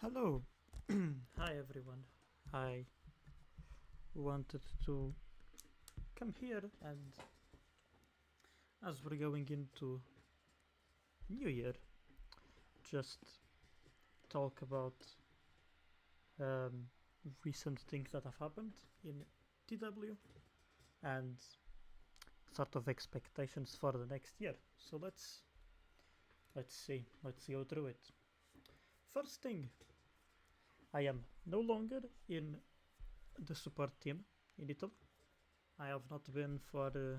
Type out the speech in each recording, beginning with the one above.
Hello. Hi everyone. I wanted to come here and as we're going into New Year, just talk about um, recent things that have happened in TW and sort of expectations for the next year. So let's go through it. First thing, I am no longer in the support team in Italy. I have not been for a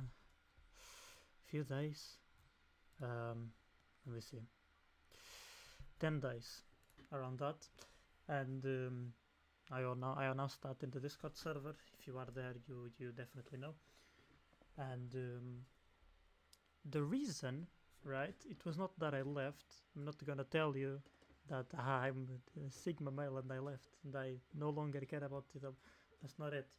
few days. Let me see, 10 days around that, and I will now start in the Discord server. If you are there, you definitely know. And the reason, right? It was not that I left. I'm not gonna tell you that I'm a Sigma male and I left and I no longer care about it. That's not it.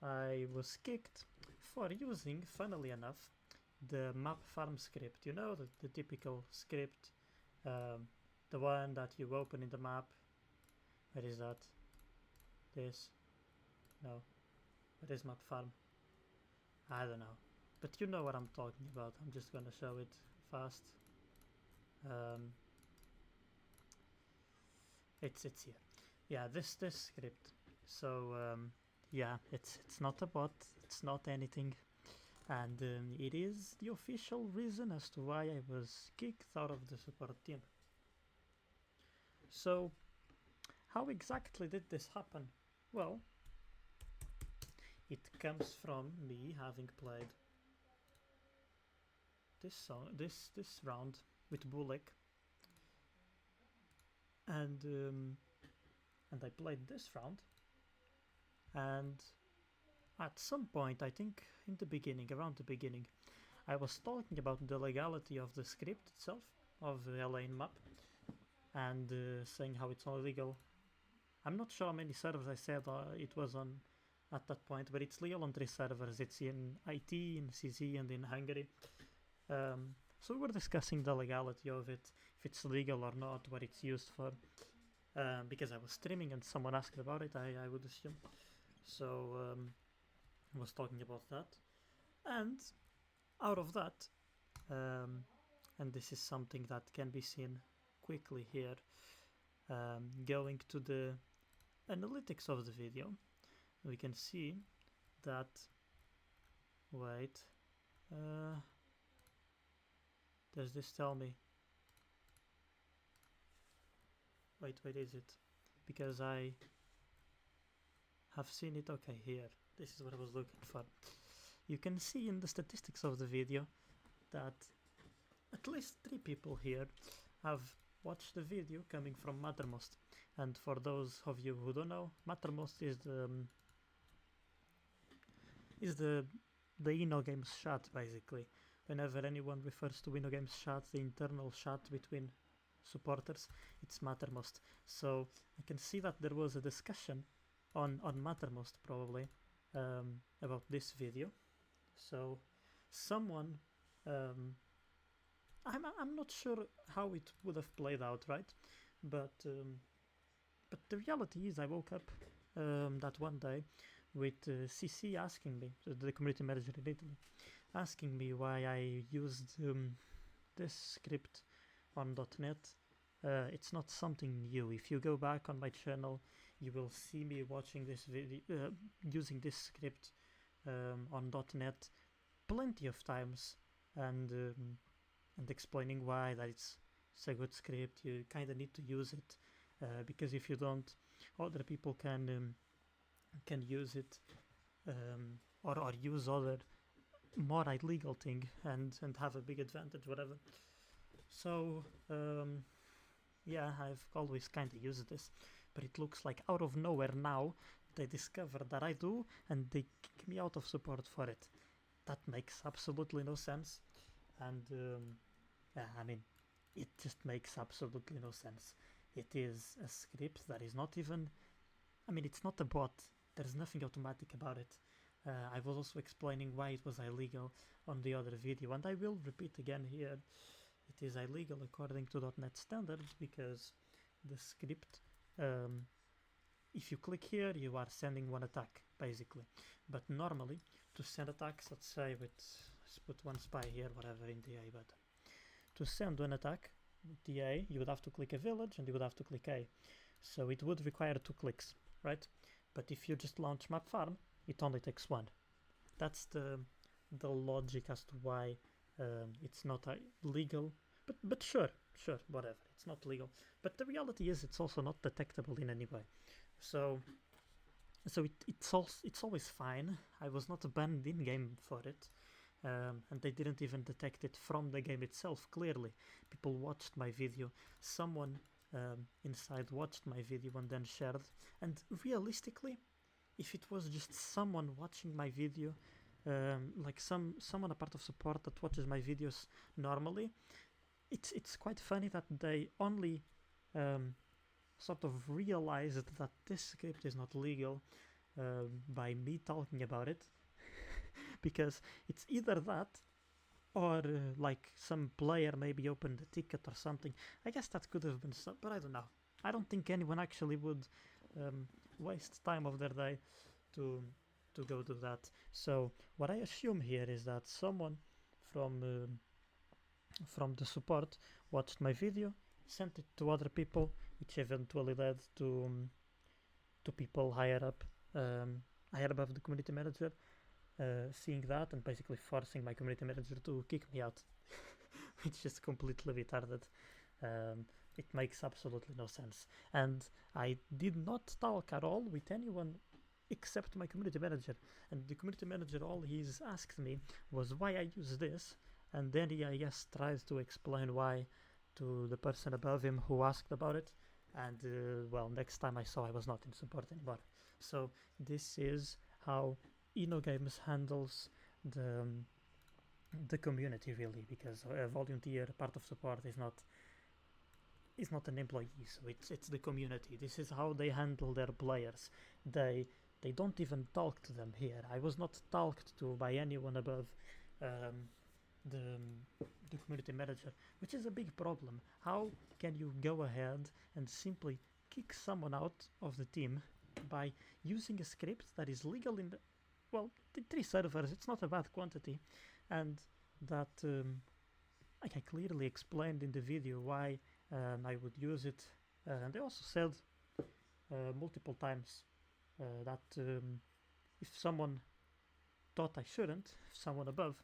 I was kicked for using, funnily enough, the map farm script. You know, the typical script, the one that you open in the map. Where is that? This? No. Where is map farm? I don't know. But you know what I'm talking about. I'm just gonna show it fast. It's here. Yeah, this script. So yeah, it's not a bot. It's not anything. And it is the official reason as to why I was kicked out of the support team. So, how exactly did this happen? Well, it comes from me having played this round with Bullock, and I played this round, and at some point, I think around the beginning, I was talking about the legality of the script itself, of the Lane map, and saying how it's illegal. I'm not sure how many servers I said it was on at that point, but it's legal on 3 servers. It's in IT, in CZ, and in Hungary. So we were discussing the legality of it, if it's legal or not, what it's used for, because I was streaming and someone asked about it, I would assume. So I was talking about that, and out of that, and this is something that can be seen quickly here, going to the analytics of the video, we can see that, wait, does this tell me, wait, is it, because I have seen it, okay, here, this is what I was looking for. You can see in the statistics of the video that at least 3 people here have watched the video coming from Mattermost. And for those of you who don't know, Mattermost is the InnoGames chat, basically. Whenever anyone refers to InnoGames chat, the internal chat between supporters, it's Mattermost. So I can see that there was a discussion on Mattermost probably about this video. So someone, I'm not sure how it would have played out, right? But the reality is, I woke up that one day with CC asking me, the community manager in Italy, asking me why I used this script on .NET. It's not something new. If you go back on my channel, you will see me watching this video, using this script on .NET plenty of times, and explaining why that it's a good script. You kind of need to use it, because if you don't, other people can use it, or use other more illegal thing and have a big advantage, whatever. So yeah, I've always kind of used this, but it looks like out of nowhere now they discover that I do, and they kick me out of support for it. That makes absolutely no sense, and yeah, I mean, it just makes absolutely no sense. It is a script that is not even, I mean, it's not a bot. There's nothing automatic about it. I was also explaining why it was illegal on the other video, and I will repeat again here. It is illegal according to .NET standards because the script if you click here, you are sending one attack basically. But normally, to send attacks, let's say let's put one spy here, whatever, in the A button. To send one attack with the A, you would have to click a village and you would have to click A. So it would require 2 clicks, right? But if you just launch map farm, it only takes 1. That's the logic as to why it's not legal. But sure, whatever. It's not legal. But the reality is, it's also not detectable in any way. So it's always fine. I was not banned in game for it, and they didn't even detect it from the game itself. Clearly, people watched my video. Someone inside watched my video and then shared. And realistically, if it was just someone watching my video, like someone a part of support that watches my videos normally, it's quite funny that they only sort of realized that this script is not legal by me talking about it. Because it's either that or like some player maybe opened a ticket or something. I guess that could have been some, but I don't know. I don't think anyone actually would waste time of their day to go do that. So what I assume here is that someone from the support watched my video, sent it to other people, which eventually led to people higher up, higher above the community manager, seeing that and basically forcing my community manager to kick me out, which is completely retarded. It makes absolutely no sense. And I did not talk at all with anyone except my community manager. And the community manager, all he's asked me was why I use this, and then he, I guess, tries to explain why to the person above him who asked about it. And well, next time I saw I was not in support anymore. So this is how InnoGames handles the community, really, because a volunteer, part of support, is not an employee, so it's the community. This is how they handle their players. They don't even talk to them here. I was not talked to by anyone above the community manager, which is a big problem. How can you go ahead and simply kick someone out of the team by using a script that is legal in the 3 servers? It's not a bad quantity, and that like I clearly explained in the video why I would use it, and I also said multiple times that if someone thought I shouldn't, if someone above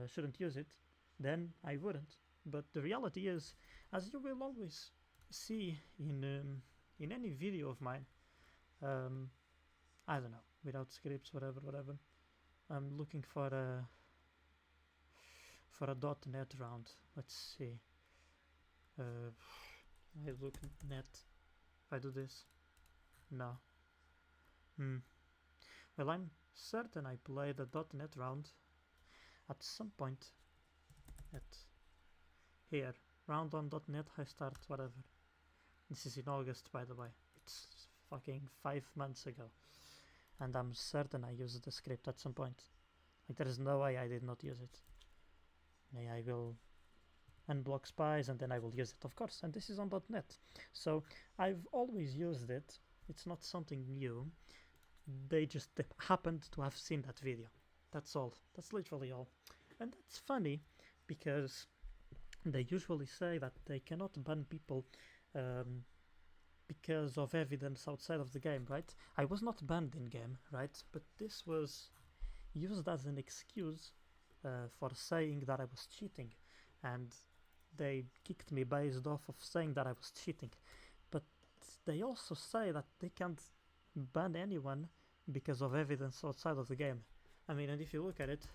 shouldn't use it, then I wouldn't. But the reality is, as you will always see in any video of mine, I don't know, without scripts, whatever, I'm looking for a .NET round. Let's see. I look net. If I do this, no. Well, I'm certain I played a .NET round at some point. At here, round on .NET high start, whatever. This is in August, by the way. It's fucking 5 months ago, and I'm certain I used the script at some point. Like, there is no way I did not use it. I will unblock spies and then I will use it, of course. And this is on .NET, so I've always used it. It's not something new. They just happened to have seen that video. That's all. That's literally all. And that's funny because they usually say that they cannot ban people because of evidence outside of the game, right? I was not banned in game, right? But this was used as an excuse for saying that I was cheating, and they kicked me based off of saying that I was cheating. But they also say that they can't ban anyone because of evidence outside of the game. I mean, and if you look at it,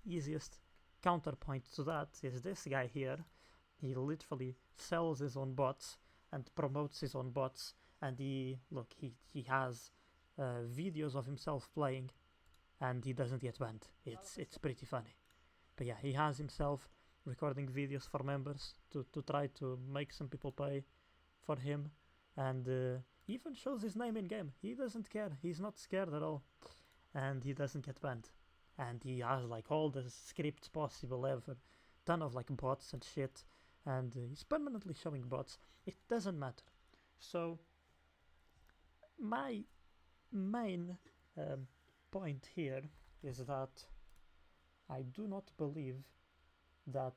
easiest counterpoint to that is this guy here. He literally sells his own bots and promotes his own bots, and he has videos of himself playing, and he doesn't get banned. It's pretty funny. But yeah, he has himself recording videos for members to try to make some people pay for him, and even shows his name in game. He doesn't care. He's not scared at all, and he doesn't get banned. And he has like all the scripts possible ever, ton of like bots and shit, and is permanently showing bots, it doesn't matter. So my main point here is that I do not believe that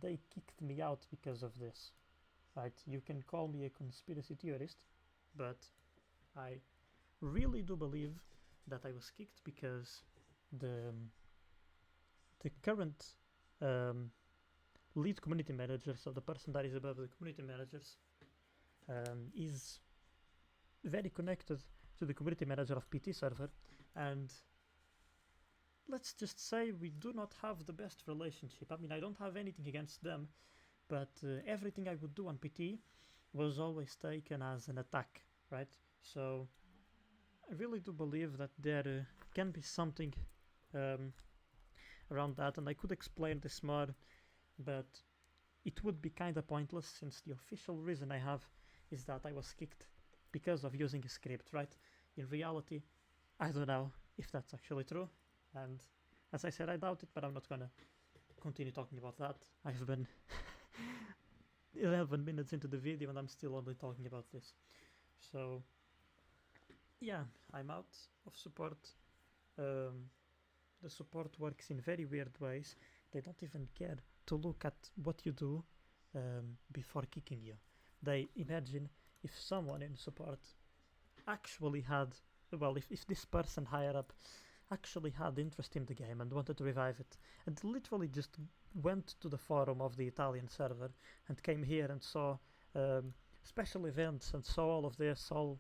they kicked me out because of this. Right? You can call me a conspiracy theorist, but I really do believe that I was kicked because the current lead community manager, so the person that is above the community managers, is very connected to the community manager of PT server, and let's just say we do not have the best relationship. I mean, I don't have anything against them, but everything I would do on PT was always taken as an attack, right? So I really do believe that there can be something around that, and I could explain this more, but it would be kind of pointless since the official reason I have is that I was kicked because of using a script, right? In reality, I don't know if that's actually true, and as I said, I doubt it, but I'm not gonna continue talking about that. I've been 11 minutes into the video and I'm still only talking about this. So yeah, I'm out of support. The support works in very weird ways. They don't even care to look at what you do before kicking you. They imagine if someone in support actually had, well, if this person higher up actually had interest in the game and wanted to revive it, and literally just went to the forum of the Italian server and came here and saw special events and saw all of this, all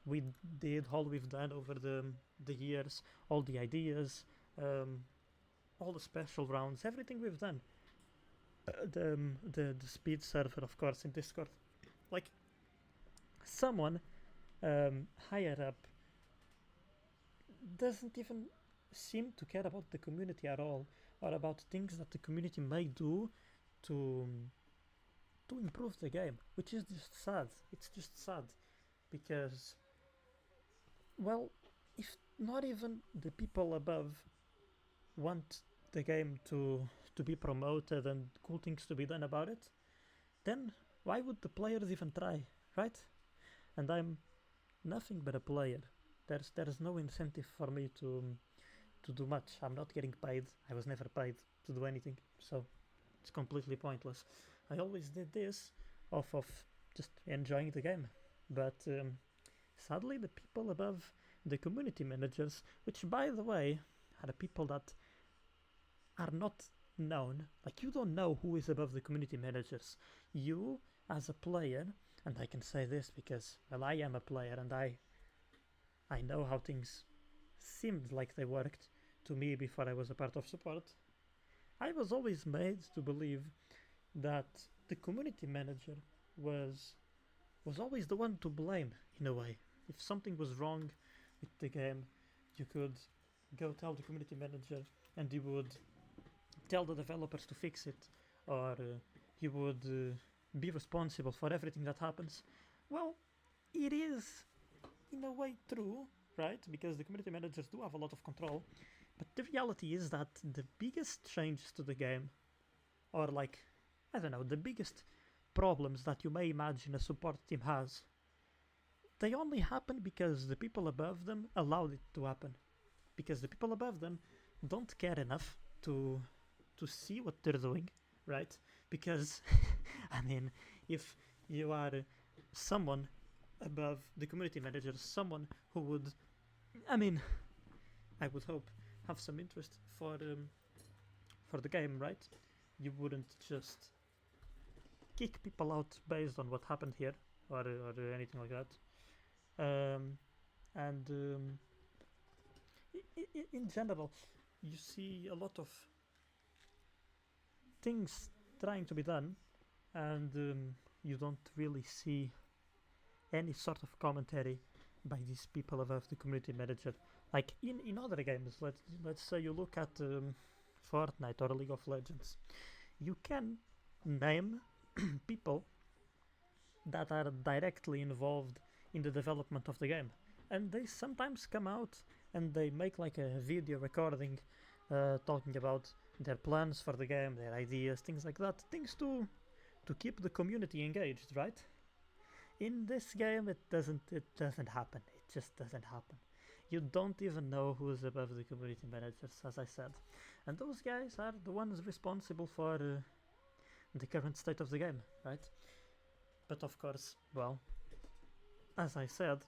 we did, all we've done over the years, all the ideas, all the special rounds, everything we've done. The speed server, of course, in Discord. Like, someone higher up doesn't even seem to care about the community at all, or about things that the community may do to improve the game, which is just sad. It's just sad because, well, if not even the people above want the game to be promoted and cool things to be done about it, then why would the players even try, right? And I'm nothing but a player. There's no incentive for me to do much. I'm not getting paid. I was never paid to do anything, so it's completely pointless. I always did this off of just enjoying the game, but sadly the people above the community managers, which by the way are the people that are not known, like you don't know who is above the community managers. You as a player, and I can say this because, well, I am a player and I know how things seemed like they worked to me before I was a part of support. I was always made to believe that the community manager was always the one to blame in a way. If something was wrong with the game, you could go tell the community manager and he would tell the developers to fix it, or he would be responsible for everything that happens. Well, it is in a way true, right? Because the community managers do have a lot of control, but the reality is that the biggest changes to the game, or like, I don't know, the biggest problems that you may imagine a support team has, they only happen because the people above them allowed it to happen. Because the people above them don't care enough to see what they're doing, right? Because, I mean, if you are someone above the community manager, someone who would, I mean, I would hope have some interest for the game, right? You wouldn't just kick people out based on what happened here or anything like that. In general, you see a lot of things trying to be done, and you don't really see any sort of commentary by these people above the community manager. Like in other games, let's say you look at Fortnite or League of Legends, you can name people that are directly involved in the development of the game, and they sometimes come out and they make like a video recording talking about their plans for the game, their ideas, things like that, things to to keep the community engaged, right? In this game, it doesn't happen. It just doesn't happen. You don't even know who's above the community managers, as I said, and those guys are the ones responsible for the current state of the game, right? But of course, well, as I said,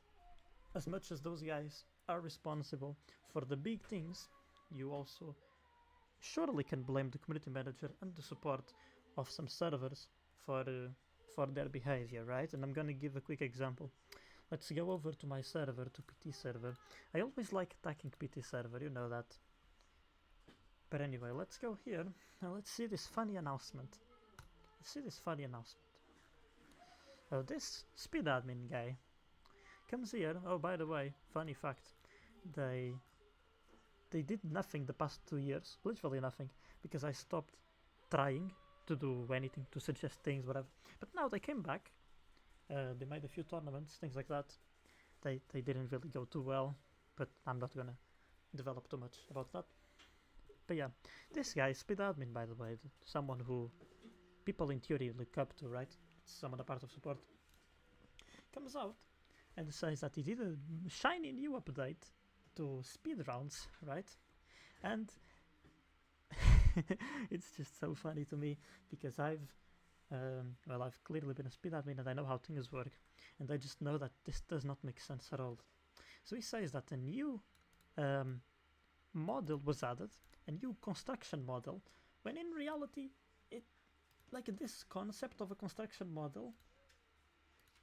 as much as those guys are responsible for the big things, you also surely can blame the community manager and the support of some servers for their behavior, right? And I'm gonna give a quick example. Let's go over to my server, to PT server. I always like attacking PT server, you know that. But anyway, let's go here and let's see this funny announcement. This speed admin guy comes here. Oh, by the way, funny fact, they did nothing the past 2 years, literally nothing, because I stopped trying to do anything, to suggest things, whatever. But now they came back. They made a few tournaments, things like that. They didn't really go too well, but I'm not gonna develop too much about that. But yeah, this guy, speed admin, by the way, someone who people in theory look up to, right? It's someone a part of support. Comes out and says that he did a shiny new update to speed rounds, right? And it's just so funny to me because I've clearly been a speed admin and I know how things work, and I just know that this does not make sense at all. So he says that a new model was added, a new construction model, when in reality, this concept of a construction model,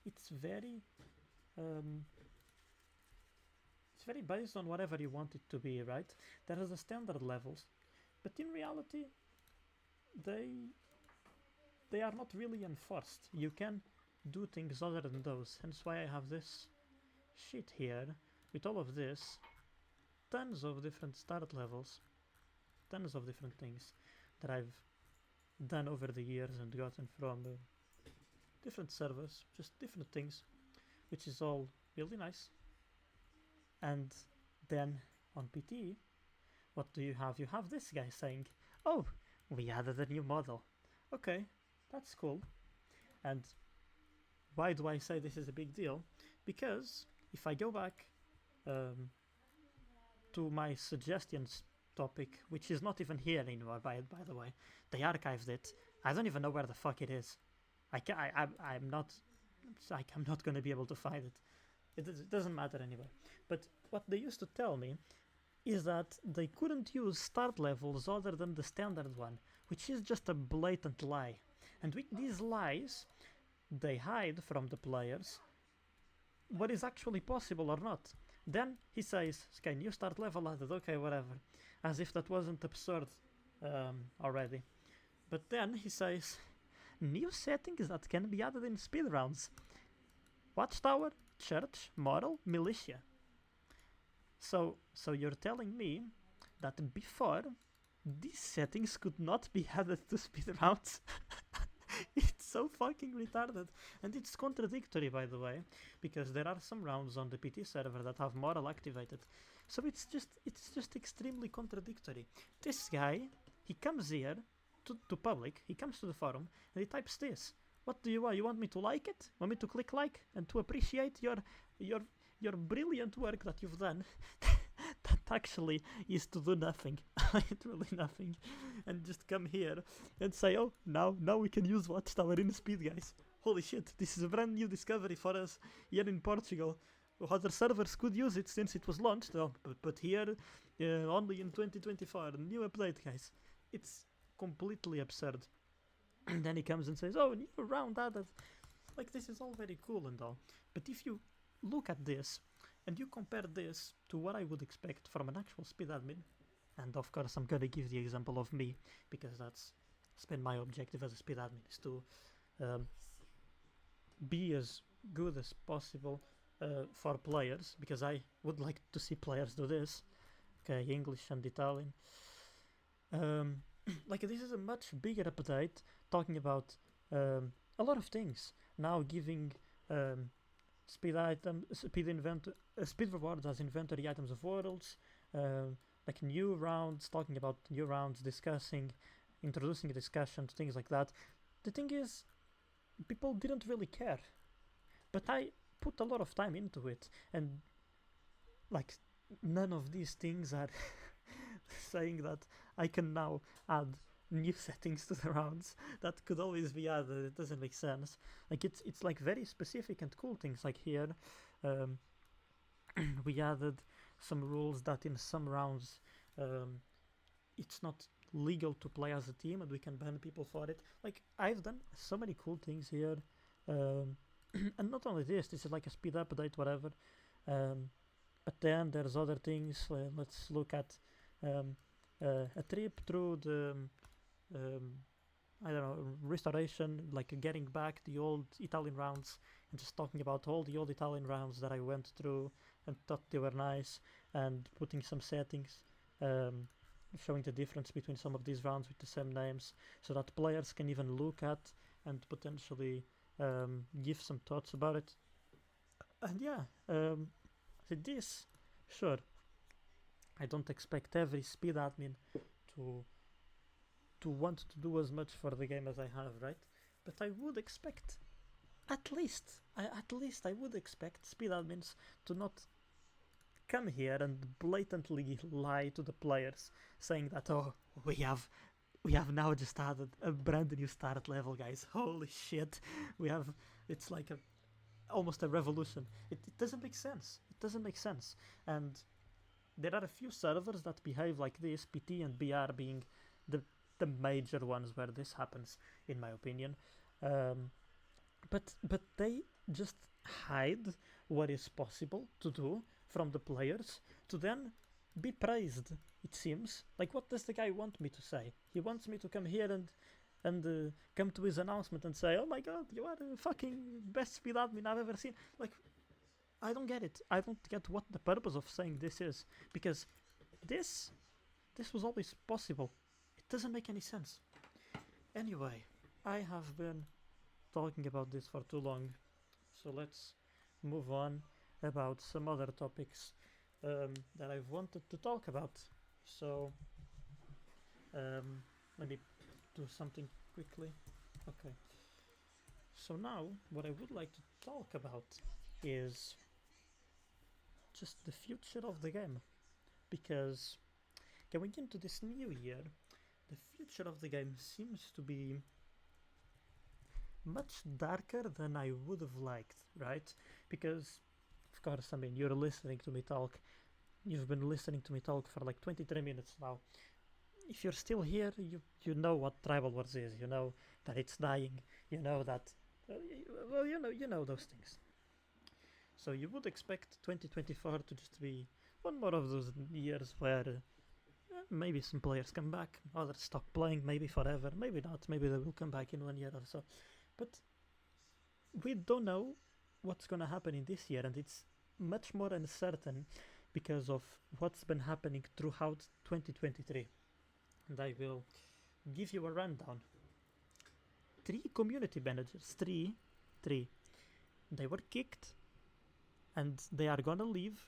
it's very based on whatever you want it to be, right? There is the standard levels, but in reality, they are not really enforced. You can do things other than those. Hence why I have this shit here with all of this, tons of different start levels, tons of different things that I've done over the years and gotten from different servers, just different things, which is all really nice. And then on PT, what do you have? You have this guy saying, oh, we added a new model. Okay, that's cool. And why do I say this is a big deal? Because if I go back to my suggestions topic, which is not even here anymore, by the way, they archived it. I don't even know where the fuck it is. I'm not going to be able to find it. It doesn't matter anyway. But what they used to tell me is that they couldn't use start levels other than the standard one, which is just a blatant lie. And with these lies, they hide from the players what is actually possible or not. Then he says, okay, new start level added, okay, whatever. As if that wasn't absurd already. But then he says, new settings that can be added in speed rounds. Watchtower, church, model, militia. So you're telling me that before, these settings could not be added to speed rounds? It's so fucking retarded, and it's contradictory, by the way, because there are some rounds on the PT server that have model activated. So it's just extremely contradictory. This guy, he comes here to public, he comes to the forum, and he types this. What do you want? You want me to like it? Want me to click like and to appreciate your brilliant work that you've done? That actually is to do nothing, literally nothing, and just come here and say, oh, now we can use Watchtower in speed, guys. Holy shit, this is a brand new discovery for us here in Portugal. Other servers could use it since it was launched, but here, only in 2024, new update, guys. It's completely absurd. And then he comes and says, oh, new round added. Like, this is all very cool and all, but if you look at this, and you compare this to what I would expect from an actual speed admin, and of course I'm gonna give the example of me, because that's been my objective as a speed admin, is to be as good as possible for players, because I would like to see players do this. Okay, English and Italian. Like, this is a much bigger update, talking about a lot of things. Now giving speed rewards as inventory items of worlds, like new rounds, talking about new rounds, introducing discussions, things like that. The thing is, people didn't really care. But I put a lot of time into it, and like none of these things are saying that I can now add new settings to the rounds that could always be added. It doesn't make sense. Like it's like very specific and cool things. Like here, um, we added some rules that in some rounds it's not legal to play as a team, and we can ban people for it. Like I've done so many cool things here, um, and not only this is like a speed update, whatever. Um, but then there's other things. Let's look at um, a trip through the um, I don't know, restoration, like getting back the old Italian rounds and just talking about all the old Italian rounds that I went through and thought they were nice, and putting some settings, um, showing the difference between some of these rounds with the same names, so that players can even look at and potentially give some thoughts about it. And yeah, this, sure, I don't expect every speed admin to want to do as much for the game as I have, right? But I would expect at least I would expect speed admins to not come here and blatantly lie to the players, saying that, oh, we have now just added a brand new start level, guys. Holy shit, we have it's like a almost a revolution. It doesn't make sense. It doesn't make sense. And there are a few servers that behave like this, PT and BR being the major ones where this happens, in my opinion. Um, but they just hide what is possible to do from the players to then be praised. It seems like, what does the guy want me to say? He wants me to come here and come to his announcement and say, "Oh my God, you are the fucking best speed admin I've ever seen." Like, I don't get it. I don't get what the purpose of saying this is, because this was always possible. It doesn't make any sense. Anyway, I have been talking about this for too long, so let's move on about some other topics that I've wanted to talk about. So let me do something quickly. Okay. So now, what I would like to talk about is just the future of the game, because going into this new year, the future of the game seems to be much darker than I would have liked, right? Because, of course, I mean, you're listening to me talk. You've been listening to me talk for like 23 minutes now. If you're still here, you know what Tribalwars is. You know that it's dying. You know that, well, you know those things. So you would expect 2024 to just be one more of those years where maybe some players come back, others stop playing, maybe forever, maybe not, maybe they will come back in 1 year or so. But we don't know what's gonna happen in this year, and it's much more uncertain because of what's been happening throughout 2023. And I will give you a rundown. 3 community managers, three, they were kicked, and they are gonna leave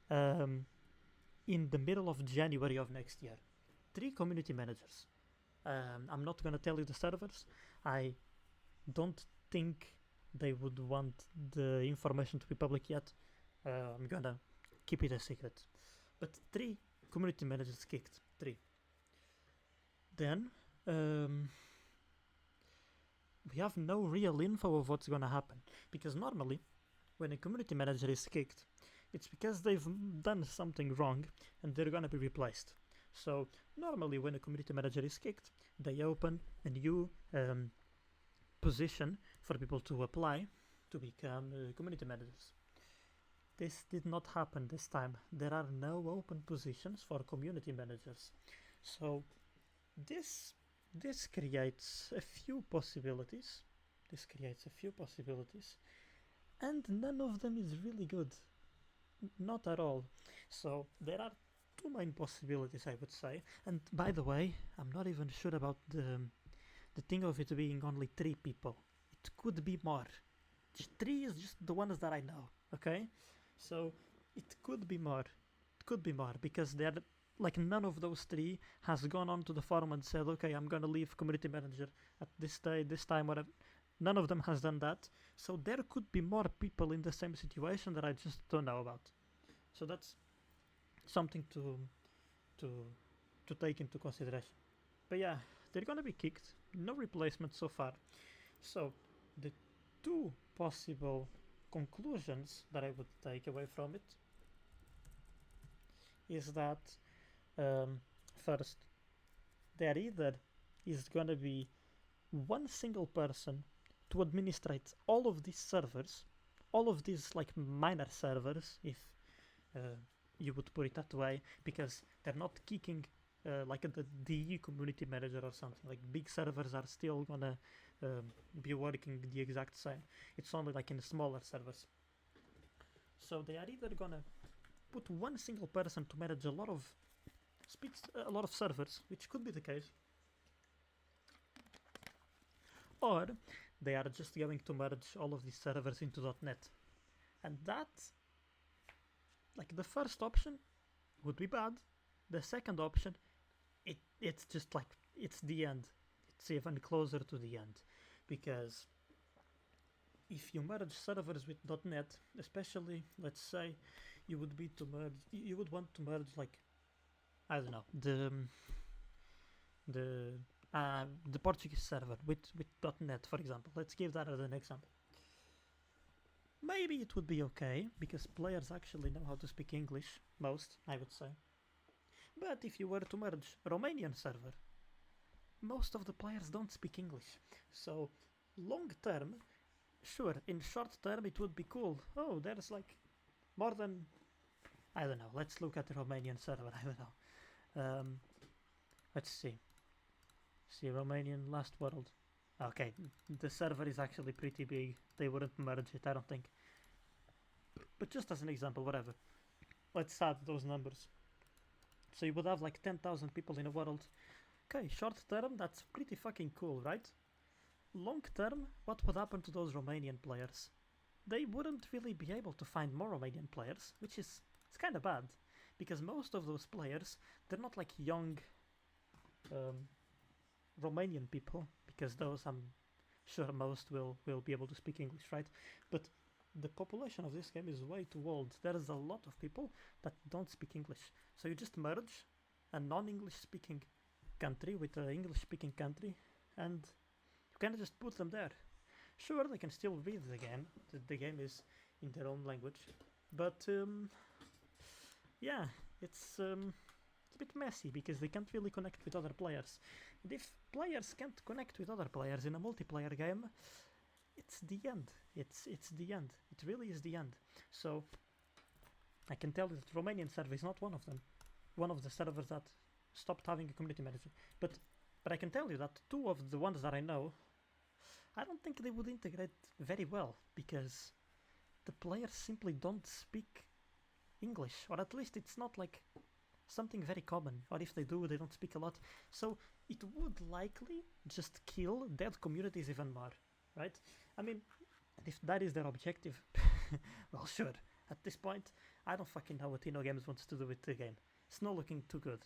in the middle of January of next year. 3 community managers. I'm not gonna tell you the servers. I don't think they would want the information to be public yet. I'm gonna keep it a secret. But 3 community managers kicked. 3. Then we have no real info of what's gonna happen, because normally when a community manager is kicked, it's because they've done something wrong and they're gonna be replaced. So normally when a community manager is kicked, they open a new position for people to apply to become community managers. This did not happen this time. There are no open positions for community managers. So this creates a few possibilities. And none of them is really good. Not at all. So there are 2 main possibilities, I would say. And by the way, I'm not even sure about the thing of it being only 3 people. It could be more. 3 is just the ones that I know, okay? So it could be more. Because they're like, none of those 3 has gone on to the forum and said, okay, I'm gonna leave community manager at this day, this time, whatever. None of them has done that. So there could be more people in the same situation that I just don't know about. So that's something to to take into consideration. But yeah, they're gonna be kicked. No replacement so far. So the two possible conclusions that I would take away from it is that first, there either is gonna be one single person to administrate all of these servers, all of these like minor servers, if uh, you would put it that way, because they're not kicking like the DE community manager or something. Like big servers are still gonna be working the exact same. It's only like in the smaller servers. So they are either gonna put one single person to manage a lot of a lot of servers, which could be the case, or they are just going to merge all of these servers into .NET, and that, like the first option, would be bad. The second option, it's just like it's the end. It's even closer to the end, because if you merge servers with .NET, especially let's say you would want to merge like I don't know the Portuguese server with .NET, for example. Let's give that as an example. Maybe it would be okay because players actually know how to speak English, most I would say. But if you were to merge a Romanian server, most of the players don't speak English. So long term, sure, in short term it would be cool. Oh, there's like more than, I don't know, let's look at the Romanian server. I don't know. Let's see. Romanian Last World. Okay, the server is actually pretty big. They wouldn't merge it, I don't think. But just as an example, whatever. Let's add those numbers. So you would have like 10,000 people in a world. Okay, short term, that's pretty fucking cool, right? Long term, what would happen to those Romanian players? They wouldn't really be able to find more Romanian players, which is it's kind of bad, because most of those players, they're not like young Romanian people, because those I'm sure most will be able to speak English, right? But the population of this game is way too old. There's a lot of people that don't speak English. So you just merge a non-English speaking country with an English speaking country, and you kind of just put them there. Sure, they can still read the game. The game is in their own language, but yeah, it's a bit messy because they can't really connect with other players. And if players can't connect with other players in a multiplayer game, it's the end. It's the end. It really is the end. So I can tell you that Romanian server is not one of them. One of the servers that stopped having a community manager. But I can tell you that two of the ones that I know, I don't think they would integrate very well, because the players simply don't speak English, or at least it's not like something very common, or if they do, they don't speak a lot. So it would likely just kill dead communities even more, right? I mean, if that is their objective, well, sure. At this point, I don't fucking know what InnoGames wants to do with the game. It's not looking too good.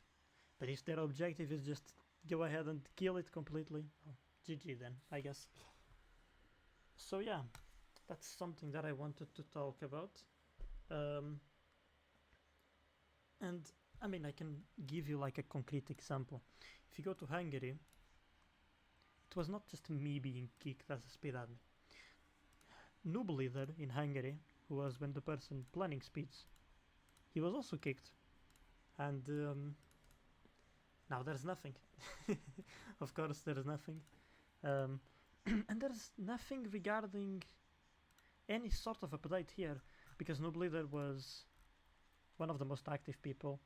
But if their objective is just go ahead and kill it completely, well, GG then, I guess. So yeah, that's something that I wanted to talk about. And I mean, I can give you like a concrete example. If you go to Hungary, it was not just me being kicked as a speed admin. Noob leader in Hungary, who was when the person planning speeds, he was also kicked. And now there's nothing. Of course, there's nothing. And there's nothing regarding any sort of update here, because Noob leader was one of the most active people.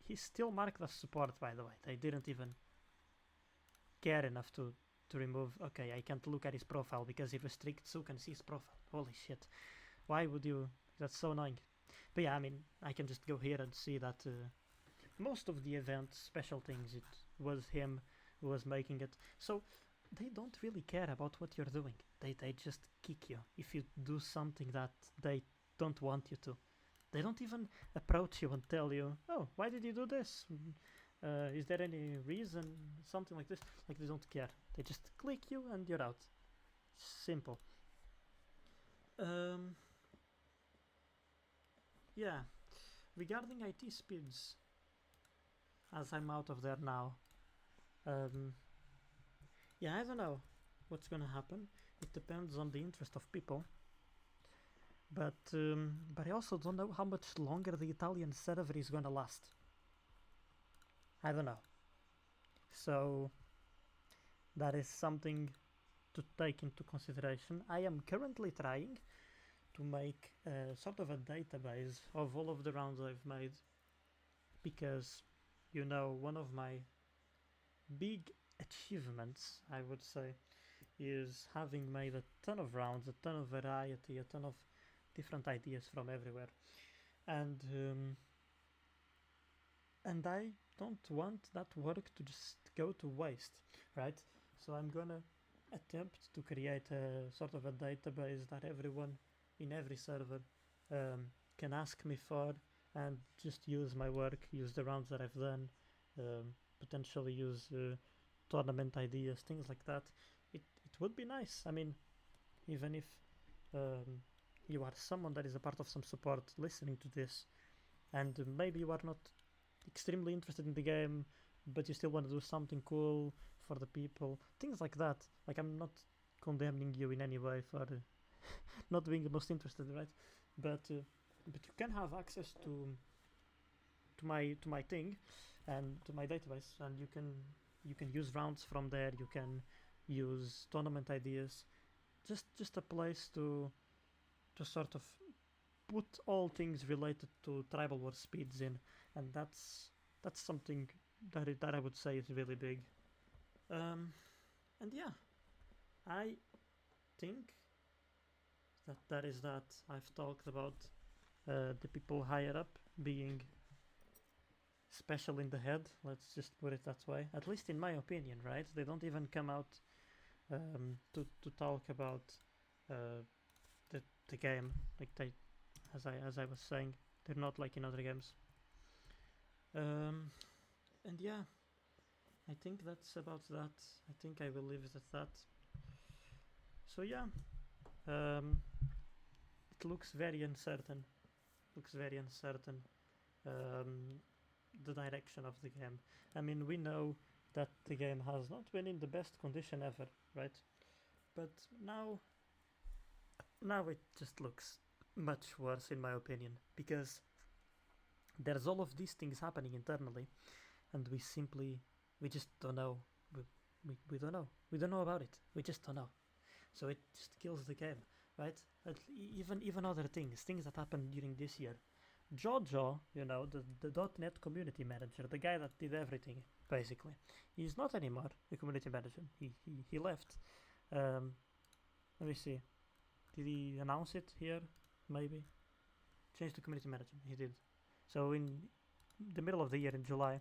He's still marked as support, by the way. They didn't even care enough to remove. Okay, I can't look at his profile because it restricts who can see his profile. Holy shit. Why would you? That's so annoying. But yeah, I mean, I can just go here and see that most of the events, special things, it was him who was making it. So they don't really care about what you're doing. They just kick you if you do something that they don't want you to. They don't even approach you and tell you, oh, why did you do this? Is there any reason? Something like this. Like, they don't care. They just click you and you're out. simple. Um, yeah, regarding IT speeds, as I'm out of there now, um, yeah, I don't know what's gonna happen. It depends on the interest of people. But I also don't know how much longer the Italian server is gonna last. I don't know. So that is something to take into consideration. I am currently trying to make sort of a database of all of the rounds I've made because, one of my big achievements, I would say, is having made a ton of rounds, a ton of variety, a ton of different ideas from everywhere, and I don't want that work to just go to waste, right? So I'm gonna attempt to create a sort of a database that everyone in every server can ask me for and just use my work, use the rounds that I've done, potentially use tournament ideas, things like that. It would be nice. I mean, even if um, you are someone that is a part of some support listening to this, and maybe you are not extremely interested in the game, but you still want to do something cool for the people, things like that. Like, I'm not condemning you in any way for not being the most interested, right? But you can have access to my thing and to my database, and you can use rounds from there. You can use tournament ideas. Just a place to sort of put all things related to Tribalwars speeds in, and that's something that I would say is really big. Um, and yeah, I think that is that. I've talked about the people higher up being special in the head. Let's just put it that way. At least in my opinion, right? They don't even come out to talk about uh, the game. Like, they, as I was saying, they're not like in other games. And yeah, I think that's about that. I think I will leave it at that. So yeah, um, it looks very uncertain. Looks very uncertain. Um, the direction of the game. I mean, we know that the game has not been in the best condition ever, right? But now it just looks much worse in my opinion, because there's all of these things happening internally, and we just don't know. We don't know. We don't know about it. We just don't know. So it just kills the game, right? Even other things that happened during this year. Jojo, the .NET community manager, the guy that did everything, basically, he's not anymore the community manager. He left. Um, Let me see. Did he announce it here? Maybe. Changed to community manager. He did. So in the middle of the year, in July,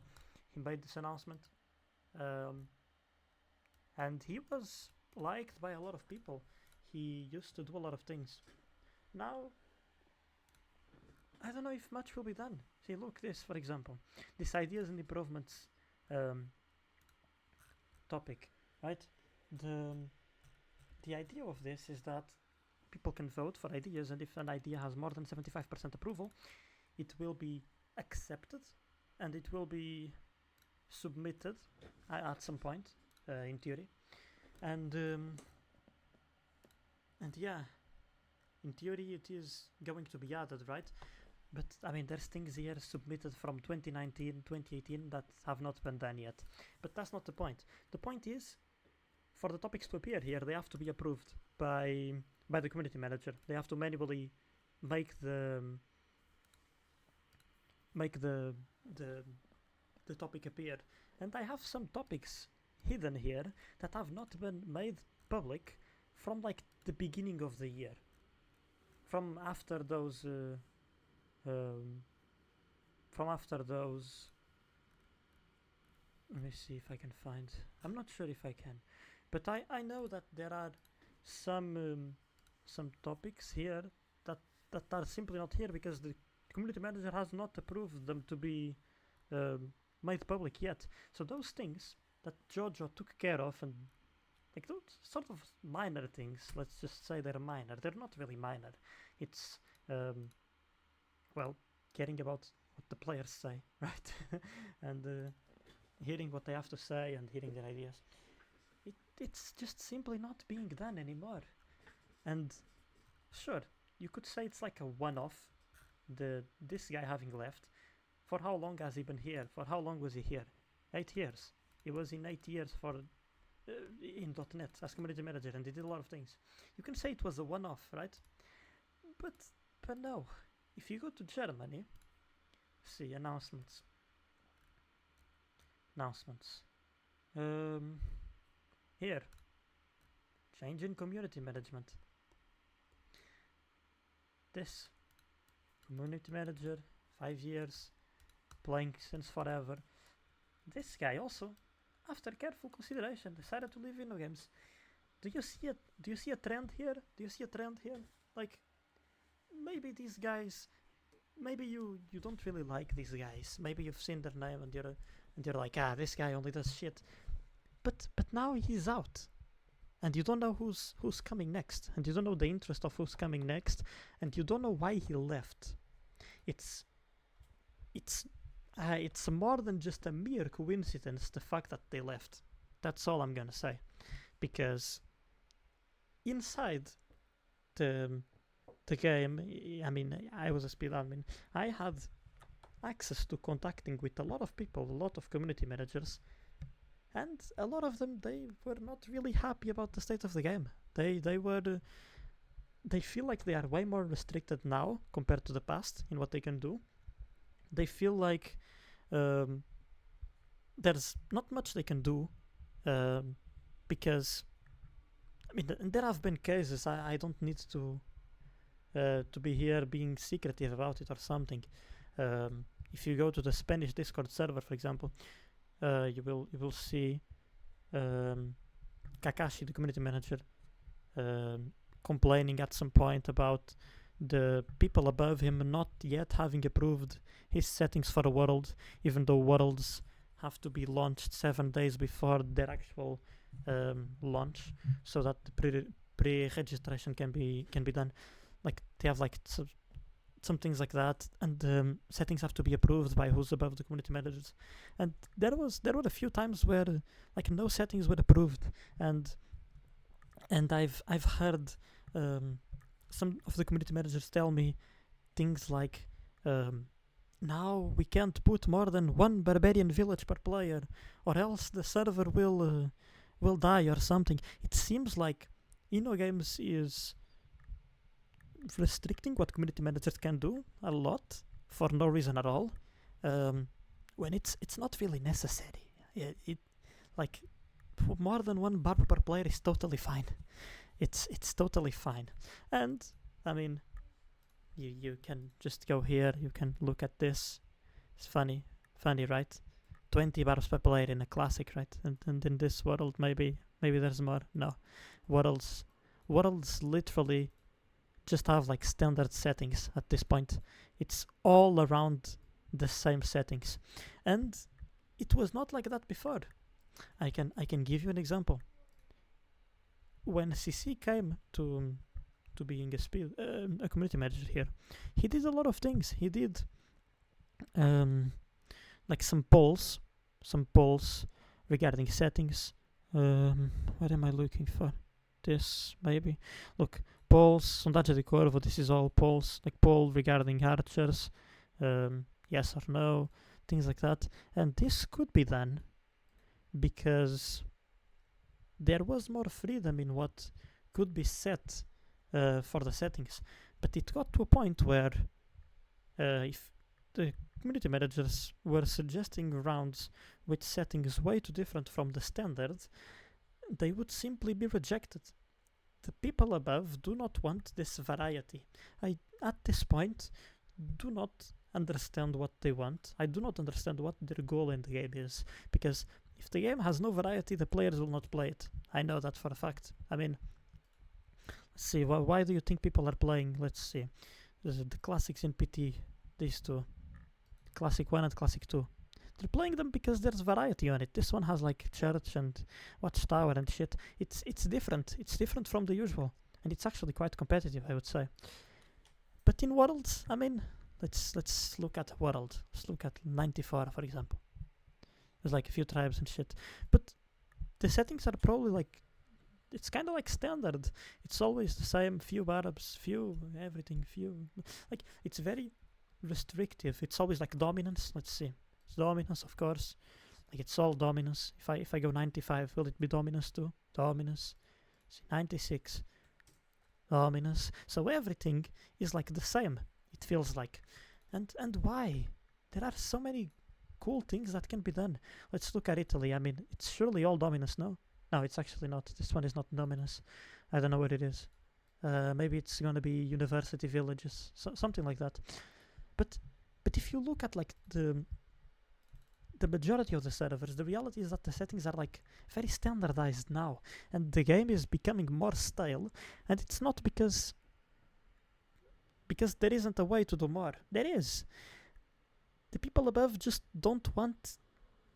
he made this announcement, um, and he was liked by a lot of people. He used to do a lot of things. Now, I don't know if much will be done. See, look, this, for example, this ideas and improvements um, topic, right? The the idea of this is that people can vote for ideas, and if an idea has more than 75% approval, it will be accepted, and it will be submitted at some point, in theory, and yeah, in theory it is going to be added, right? But I mean, there's things here submitted from 2019, 2018 that have not been done yet. But that's not the point. The point is, for the topics to appear here, they have to be approved by the community manager. They have to manually make the the topic appear. And I have some topics hidden here that have not been made public from like the beginning of the year, from after those um, from after those. Let me see if I can find. I'm not sure if I can, but I know that there are some topics here that are simply not here because the community manager has not approved them to be made public yet. So those things that Jojo took care of and like those sort of minor things. Let's just say they're minor. They're not really minor. It's well, caring about what the players say, right? And hearing what they have to say and hearing their ideas. It's just simply not being done anymore. And sure, you could say it's like a one-off. This guy having left. For how long has he been here? For how long was he here? 8 years. He was in 8 years for in .NET as community manager, and he did a lot of things. You can say it was a one-off, right? But no. If you go to Germany, see announcements. Here, change in community management. This community manager, 5 years, playing since forever. This guy also, after careful consideration, decided to leave video games. Do you see it? Do you see a trend here? Like, maybe these guys, maybe you don't really like these guys. Maybe you've seen their name and you're like, this guy only does shit. But now he's out, and you don't know who's coming next, and you don't know the interest of who's coming next, and you don't know why he left. It's more than just a mere coincidence, the fact that they left. That's all I'm gonna say, because inside the game, I mean, I was a speed admin. I had access to contacting with a lot of people, a lot of community managers, and a lot of them, they were not really happy about the state of the game. They feel like they are way more restricted now compared to the past in what they can do. They feel like there's not much they can do, because I mean, there have been cases. I don't need to be here being secretive about it or something. If you go to the Spanish Discord server, for example, you will see Kakashi, the community manager, complaining at some point about the people above him not yet having approved his settings for the world, even though worlds have to be launched 7 days before their actual launch, so that the pre-registration can be done. Like, they have like some things like that, and settings have to be approved by who's above the community managers. And there were a few times where like no settings were approved, and I've heard some of the community managers tell me things like, now we can't put more than one barbarian village per player, or else the server will die or something. It seems like InnoGames is restricting what community managers can do a lot for no reason at all, when it's not really necessary. It like, more than one barb per player is totally fine. It's totally fine. And I mean, you can just go here, you can look at this. It's funny, right? 20 barbs per player in a classic, right? And in this world, maybe there's more. No, worlds literally just have like standard settings at this point. It's all around the same settings, and it was not like that before. I can give you an example. When CC came to being a community manager here, he did a lot of things. He did like some polls regarding settings. What am I looking for? This maybe. Look, polls, sondaggi di corvo. This is all polls, like poll regarding archers, yes or no, things like that. And this could be done because there was more freedom in what could be set for the settings. But it got to a point where if the community managers were suggesting rounds with settings way too different from the standard, they would simply be rejected. The people above do not want this variety. I, at this point, do not understand what they want. I do not understand what their goal in the game is, because if the game has no variety, the players will not play it. I know that for a fact. I mean, let's see, why do you think people are playing? Let's see. There's the classics in PT, these two. Classic 1 and Classic 2. they're playing them because there's variety on it. This one has like church and watchtower and shit. It's different. It's different from the usual, and it's actually quite competitive, I would say. But in worlds, I mean, let's look at world. Let's look at 94, for example. There's like a few tribes and shit, but the settings are probably like, it's kind of like standard. It's always the same. Few Arabs, few everything, few, like, it's very restrictive. It's always like dominance. Let's see, it's dominance, of course. Like, it's all dominance. If I go 95, will it be dominance too? Dominance. See, 96, dominance. So everything is like the same, it feels like. And why? There are so many cool things that can be done. Let's look at Italy. I mean, it's surely all dominance, no? No, it's actually not. This one is not dominance. I don't know what it is. Maybe it's gonna be university villages, something like that. But if you look at like the majority of the servers, the reality is that the settings are like very standardized now, and the game is becoming more stale. And it's not because there isn't a way to do more. There is. The people above just don't want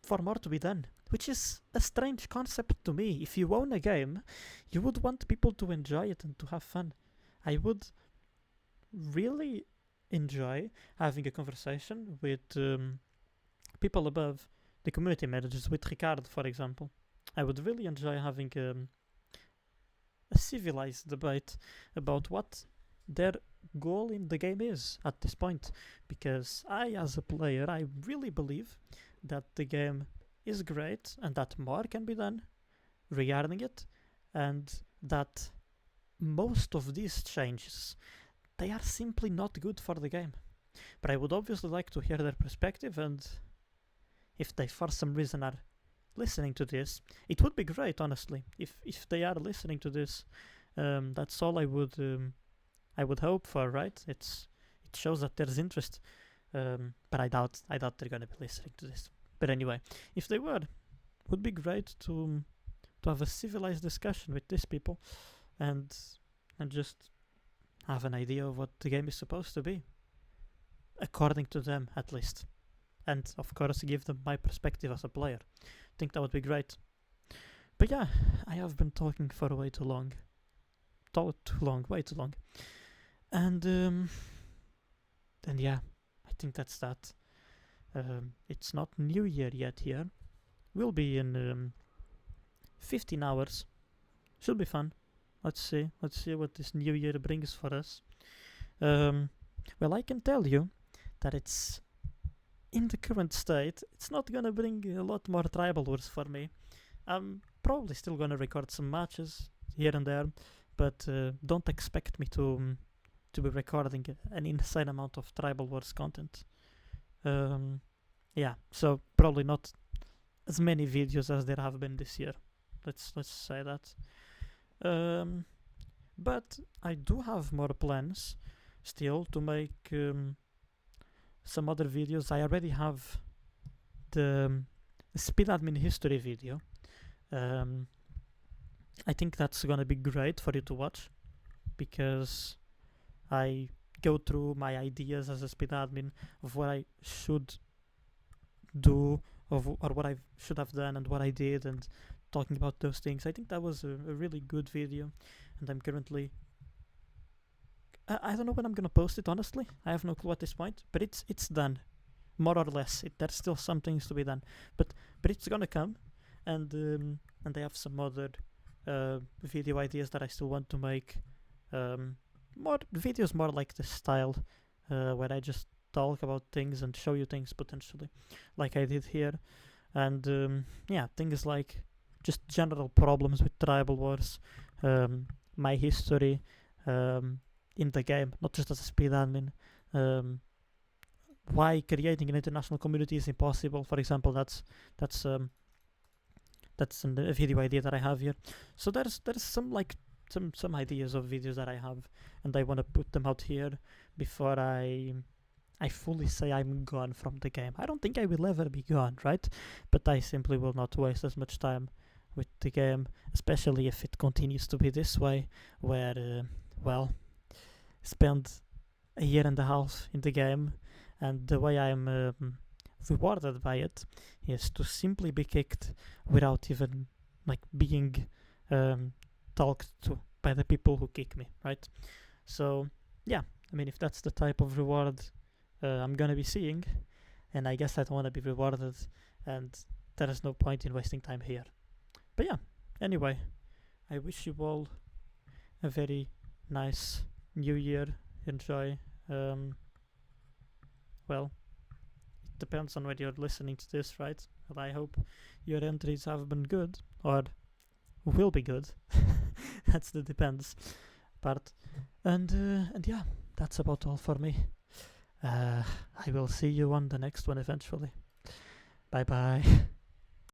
for more to be done, which is a strange concept to me. If you own a game, you would want people to enjoy it and to have fun. I would really enjoy having a conversation with people above, the community managers, with Ricardo, for example. I would really enjoy having a civilized debate about what their goal in the game is at this point, because I, as a player, I really believe that the game is great and that more can be done regarding it, and that most of these changes, they are simply not good for the game. But I would obviously like to hear their perspective, and if they for some reason are listening to this, it would be great, honestly. If they are listening to this, that's all I would hope for, right? It shows that there's interest, but I doubt they're gonna be listening to this. But anyway, if they were, it would be great to have a civilized discussion with these people, and just have an idea of what the game is supposed to be, according to them at least, and of course give them my perspective as a player. I think that would be great. But yeah, I have been talking for way too long. Way too long. And yeah, I think that's that. It's not New Year yet here. We'll be in 15 hours. Should be fun. Let's see what this New Year brings for us. Well, I can tell you that it's, in the current state, it's not gonna bring a lot more Tribalwars for me. I'm probably still gonna record some matches here and there, but don't expect me to be recording an insane amount of Tribalwars content. Yeah, so probably not as many videos as there have been this year. Let's say that. But I do have more plans still to make some other videos. I already have the speed admin history video. I think that's gonna be great for you to watch, because I go through my ideas as a speed admin of what I should do, or what I should have done and what I did, and talking about those things. I think that was a really good video, and I'm currently, I don't know when I'm gonna post it, honestly. I have no clue at this point, but it's done, more or less. There's still some things to be done, but it's gonna come, and I have some other video ideas that I still want to make. More videos, more like this style, where I just talk about things and show you things potentially, like I did here, and yeah, things like just general problems with Tribalwars, my history in the game, not just as a speed admin, why creating an international community is impossible, for example. That's a video idea that I have here. So there's some ideas of videos that I have, and I want to put them out here before I fully say I'm gone from the game. I don't think I will ever be gone, right? But I simply will not waste as much time with the game, especially if it continues to be this way, where spend a year and a half in the game, and the way I'm rewarded by it is to simply be kicked without even like being talked to by the people who kick me, right? So yeah, I mean, if that's the type of reward I'm gonna be seeing, and I guess I don't want to be rewarded, and there is no point in wasting time here. But yeah, anyway, I wish you all a very nice new year. Enjoy. Well, it depends on when you're listening to this, right? But I hope your entries have been good, or will be good. That's the depends part. And yeah, that's about all for me. I will see you on the next one eventually. Bye bye.